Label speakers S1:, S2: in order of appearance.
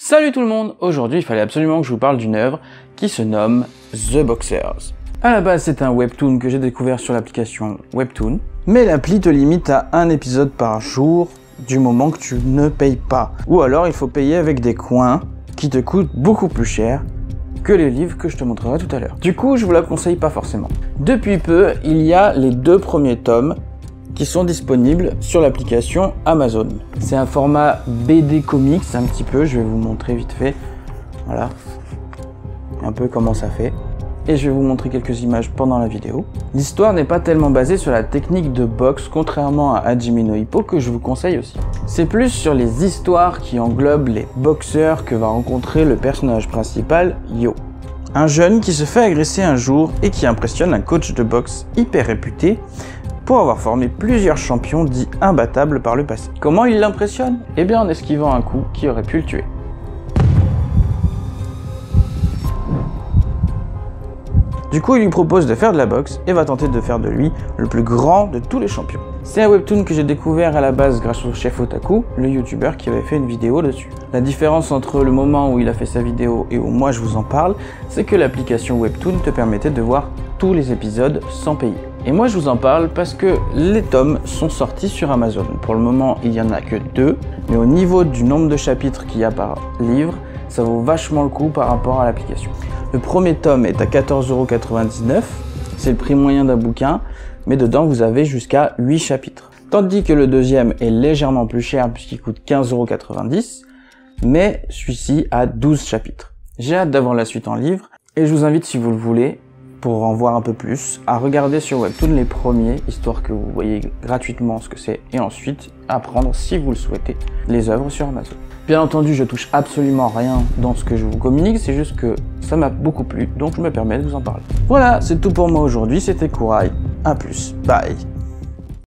S1: Salut tout le monde! Aujourd'hui, il fallait absolument que je vous parle d'une œuvre qui se nomme The Boxers. À la base, c'est un webtoon que j'ai découvert sur l'application Webtoon, mais l'appli te limite à un épisode par jour du moment que tu ne payes pas. Ou alors, il faut payer avec des coins qui te coûtent beaucoup plus cher que les livres que je te montrerai tout à l'heure. Du coup, je vous la conseille pas forcément. Depuis peu, il y a les 2 premiers tomes qui sont disponibles sur l'application Amazon. C'est un format BD comics un petit peu, je vais vous montrer vite fait. Voilà, un peu comment ça fait. Et je vais vous montrer quelques images pendant la vidéo. L'histoire n'est pas tellement basée sur la technique de boxe, contrairement à Hajime no Ippo que je vous conseille aussi. C'est plus sur les histoires qui englobent les boxeurs que va rencontrer le personnage principal, Yo. Un jeune qui se fait agresser un jour et qui impressionne un coach de boxe hyper réputé pour avoir formé plusieurs champions dits imbattables par le passé. Comment il l'impressionne? Eh bien en esquivant un coup qui aurait pu le tuer. Du coup, il lui propose de faire de la boxe et va tenter de faire de lui le plus grand de tous les champions. C'est un webtoon que j'ai découvert à la base grâce au chef Otaku, le youtubeur qui avait fait une vidéo dessus. La différence entre le moment où il a fait sa vidéo et où moi je vous en parle, c'est que l'application Webtoon te permettait de voir tous les épisodes sans payer. Et moi je vous en parle parce que les tomes sont sortis sur Amazon. Pour le moment, il n'y en a que 2, mais au niveau du nombre de chapitres qu'il y a par livre, ça vaut vachement le coup par rapport à l'application. Le premier tome est à 14,99 €, c'est le prix moyen d'un bouquin, mais dedans vous avez jusqu'à 8 chapitres. Tandis que le deuxième est légèrement plus cher puisqu'il coûte 15,90 €, mais celui-ci a 12 chapitres. J'ai hâte d'avoir la suite en livre, et je vous invite, si vous le voulez, pour en voir un peu plus, à regarder sur Webtoon les premiers, histoire que vous voyez gratuitement ce que c'est, et ensuite à prendre, si vous le souhaitez, les œuvres sur Amazon. Bien entendu, je touche absolument rien dans ce que je vous communique, c'est juste que ça m'a beaucoup plu, donc je me permets de vous en parler. Voilà, c'est tout pour moi aujourd'hui, c'était Kourai. A plus, bye.